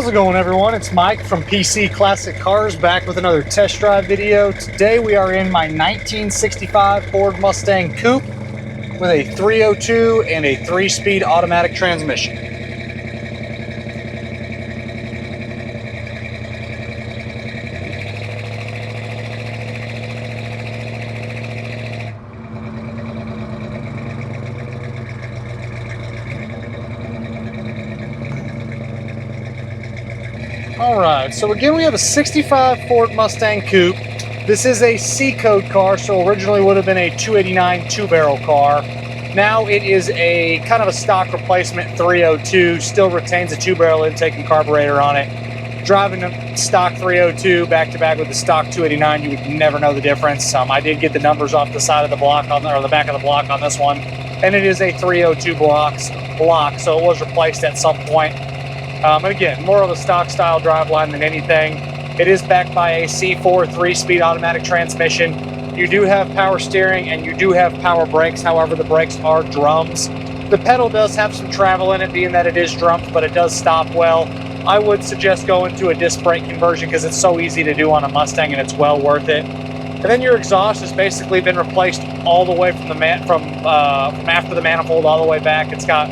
How's it going, everyone? It's Mike from PC Classic Cars, back with another test drive video. Today we are in my 1965 Ford Mustang Coupe with a 302 and a 3-speed automatic transmission. Alright, so again we have a 65 Ford Mustang Coupe. This is a C-code car, so originally would have been a 289 two-barrel car. Now it is a kind of a stock replacement 302, still retains a two-barrel intake and carburetor on it. Driving a stock 302 back-to-back with the stock 289, you would never know the difference. I did get the numbers off the side of the block, or the back of the block on this one, and it is a 302 block, so it was replaced at some point. And again, more of a stock style driveline than anything. It is backed by a C4 3-speed automatic transmission. You do have power steering and you do have power brakes. However, the brakes are drums. The pedal does have some travel in it, being that it is drummed, but it does stop well. I would suggest going to a disc brake conversion because it's so easy to do on a Mustang and it's well worth it. And then your exhaust has basically been replaced all the way from after the manifold all the way back. It's got,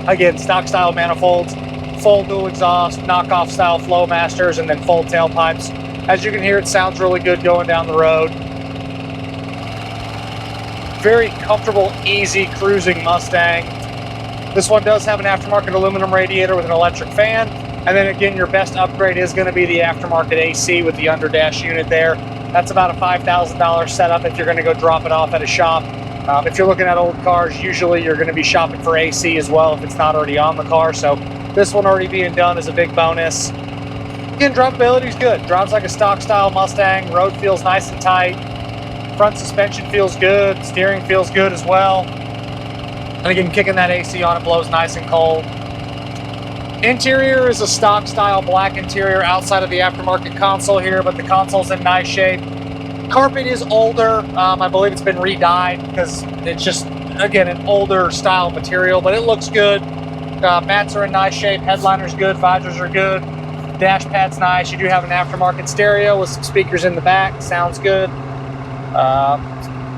again, stock style manifolds, full dual exhaust, knockoff style Flowmasters, and then full tailpipes. As you can hear, it sounds really good going down the road. Very comfortable, easy cruising Mustang. This one does have an aftermarket aluminum radiator with an electric fan. And then again, your best upgrade is going to be the aftermarket AC with the underdash unit there. That's about a $5,000 setup if you're going to go drop it off at a shop. If you're looking at old cars, usually you're going to be shopping for AC as well if it's not already on the car. So this one already being done is a big bonus. Again, drivability is good. Drives like a stock style Mustang. Road feels nice and tight. Front suspension feels good. Steering feels good as well. And again, kicking that AC on it blows nice and cold. Interior is a stock style black interior outside of the aftermarket console here, but the console's in nice shape. Carpet is older. I believe it's been re-dyed because it's just, again, an older style material, but it looks good. Mats are in nice shape. Headliner's good. Visors are good. Dash pad's nice. You do have an aftermarket stereo with some speakers in the back. Sounds good.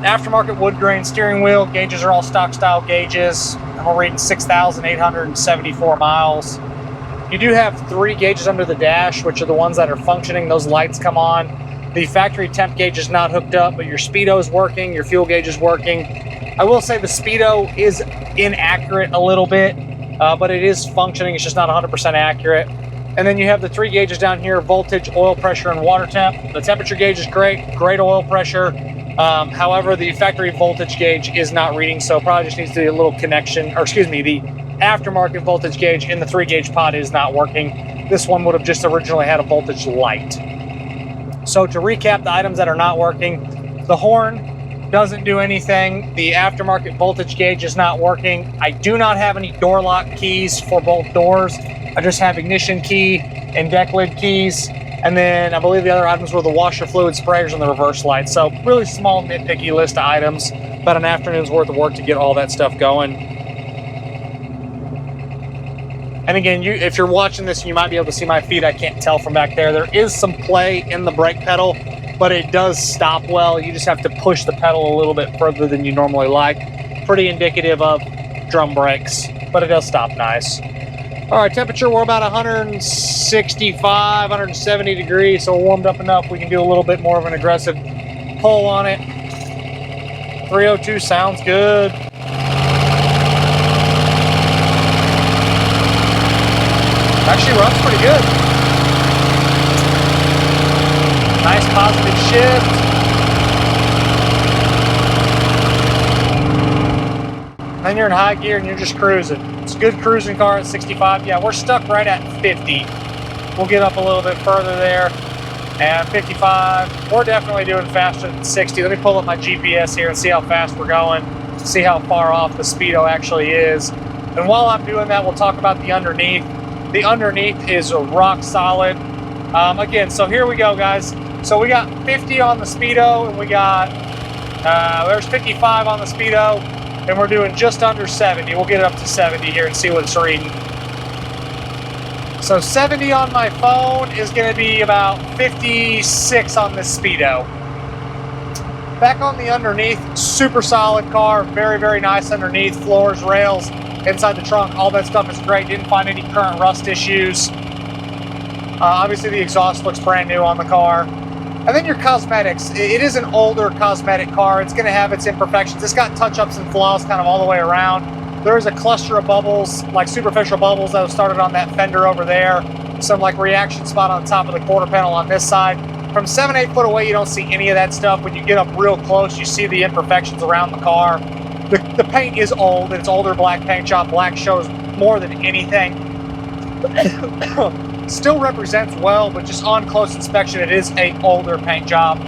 Aftermarket wood grain steering wheel. Gauges are all stock style gauges. We're reading 6,874 miles. You do have 3 gauges under the dash, which are the ones that are functioning. Those lights come on. The factory temp gauge is not hooked up, but your speedo is working. Your fuel gauge is working. I will say the speedo is inaccurate a little bit. But it is functioning. It's just not 100% accurate. And then you have the 3 gauges down here: voltage, oil pressure, and water temp. The temperature gauge is great oil pressure. However, the factory voltage gauge is not reading, so probably just needs to be a little connection, or excuse me, the aftermarket voltage gauge in the 3-gauge pod is not working. This one would have just originally had a voltage light. So to recap the items that are not working: the horn doesn't do anything. The aftermarket voltage gauge is not working. I do not have any door lock keys for both doors. I just have ignition key and deck lid keys. And then I believe the other items were the washer fluid sprayers and the reverse lights. So really small, nitpicky list of items, but an afternoon's worth of work to get all that stuff going. And again, if you're watching this, you might be able to see my feet. I can't tell from back there. There is some play in the brake pedal, but it does stop well. You just have to push the pedal a little bit further than you normally like. Pretty indicative of drum brakes, but it does stop nice. All right, temperature, we're about 165, 170 degrees, so we're warmed up enough. We can do a little bit more of an aggressive pull on it. 302 sounds good. Actually runs pretty good. Nice positive shift. Then you're in high gear and you're just cruising. It's a good cruising car at 65. Yeah, we're stuck right at 50. We'll get up a little bit further there. And 55, we're definitely doing faster than 60. Let me pull up my GPS here and see how fast we're going. See how far off the speedo actually is. And while I'm doing that, we'll talk about the underneath. The underneath is rock solid. Again, so here we go, guys. So we got 50 on the speedo, and we got, there's 55 on the speedo, and we're doing just under 70. We'll get it up to 70 here and see what it's reading. So 70 on my phone is going to be about 56 on this Speedo. Back on the underneath, super solid car, very, very nice underneath, floors, rails, inside the trunk, all that stuff is great. Didn't find any current rust issues. Obviously the exhaust looks brand new on the car. And then your cosmetics, it is an older cosmetic car. It's gonna have its imperfections. It's got touch-ups and flaws kind of all the way around. There is a cluster of bubbles, like superficial bubbles that have started on that fender over there. Some like reaction spot on top of the quarter panel on this side. From 7-8 foot away, you don't see any of that stuff. When you get up real close, you see the imperfections around the car. The paint is old. It's older black paint job. Black shows more than anything. Still represents well, but just on close inspection, it is an older paint job.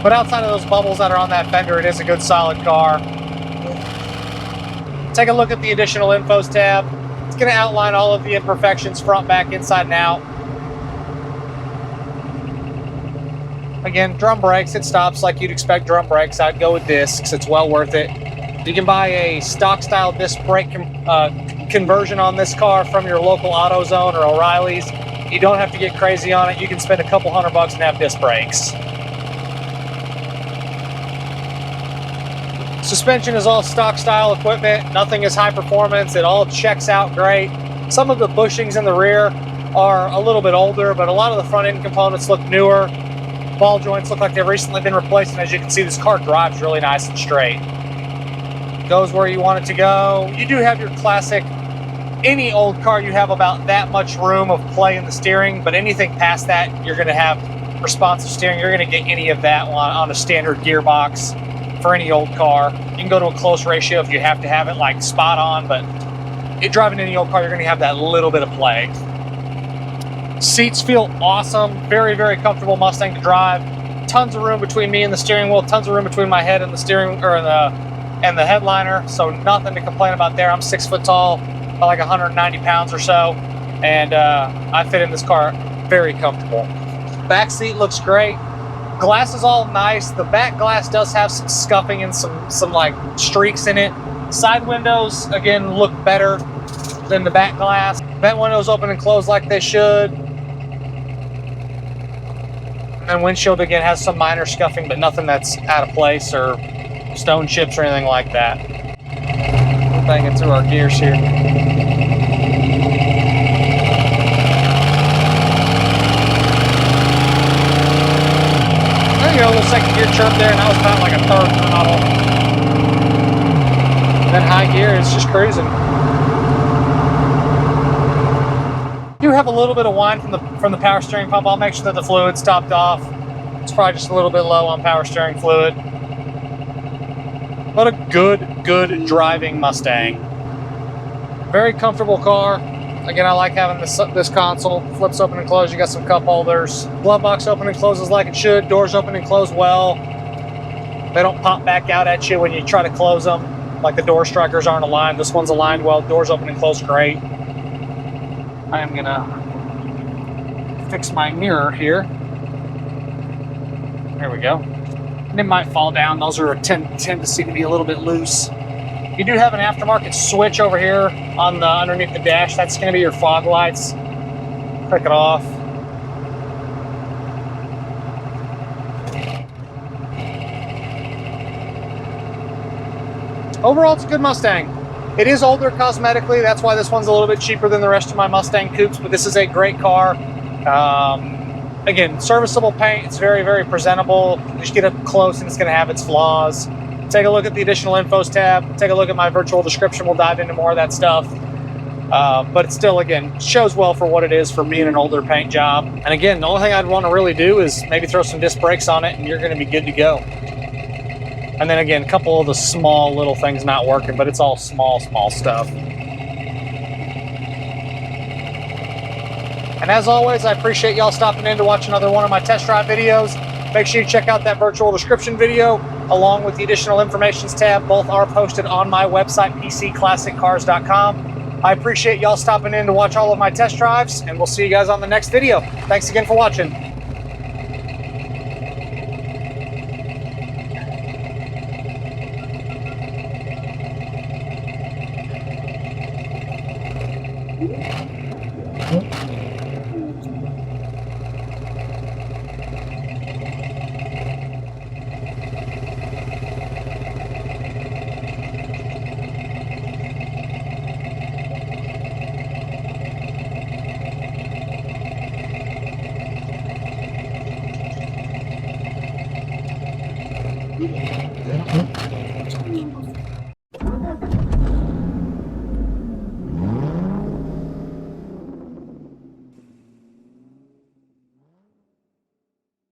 But outside of those bubbles that are on that fender, it is a good solid car. Take a look at the additional infos tab. It's going to outline all of the imperfections, front, back, inside, and out. Again, drum brakes, it stops like you'd expect drum brakes. I'd go with discs, it's well worth it. You can buy a stock style disc brake conversion on this car from your local AutoZone or O'Reilly's. You don't have to get crazy on it. You can spend a couple $100 and have disc brakes. Suspension is all stock style equipment. Nothing is high performance. It all checks out great. Some of the bushings in the rear are a little bit older, but a lot of the front end components look newer. Ball joints look like they've recently been replaced, and as you can see, this car drives really nice and straight. Goes where you want it to go. You do have your classic, any old car, you have about that much room of play in the steering, but anything past that, you're going to have responsive steering. You're going to get any of that on a standard gearbox for any old car. You can go to a close ratio if you have to have it like spot on, but driving any old car, you're going to have that little bit of play. Seats feel awesome. Very, very comfortable Mustang to drive. Tons of room between me and the steering wheel. Tons of room between my head and the steering, or and the headliner. So nothing to complain about there. I'm 6 foot tall, about like 190 pounds or so, and I fit in this car very comfortable. Back seat looks great. Glass is all nice. The back glass does have some scuffing and some like streaks in it. Side windows again look better than the back glass. Vent windows open and close like they should. And windshield again has some minor scuffing, but nothing that's out of place or stone chips or anything like that. We're banging through our gears here. There you go, a little second gear chirp there, and that was about like a third throttle. Then high gear, it's just cruising. You have a little bit of whine from the power steering pump. I'll make sure that the fluid's topped off. It's probably just a little bit low on power steering fluid. But a good driving Mustang. Very comfortable car. Again, I like having this console. Flips open and close. You got some cup holders. Glove box open and closes like it should. Doors open and close well. They don't pop back out at you when you try to close them. Like the door strikers aren't aligned. This one's aligned well. Doors open and close great. I am gonna fix my mirror here. There we go. And it might fall down. Those are tend to seem to be a little bit loose. You do have an aftermarket switch over here on the underneath the dash. That's gonna be your fog lights. Click it off. Overall, it's a good Mustang. It is older cosmetically, that's why this one's a little bit cheaper than the rest of my Mustang coupes, but this is a great car. Again, serviceable paint, it's very, very presentable. You just get up close and it's gonna have its flaws. Take a look at the additional infos tab, take a look at my virtual description, we'll dive into more of that stuff. But it still, again, shows well for what it is for being an older paint job. And again, the only thing I'd wanna really do is maybe throw some disc brakes on it and you're gonna be good to go. And then again, a couple of the small little things not working, but it's all small stuff. And as always, I appreciate y'all stopping in to watch another one of my test drive videos. Make sure you check out that virtual description video along with the additional informations tab. Both are posted on my website, pcclassiccars.com. I appreciate y'all stopping in to watch all of my test drives, and we'll see you guys on the next video. Thanks again for watching.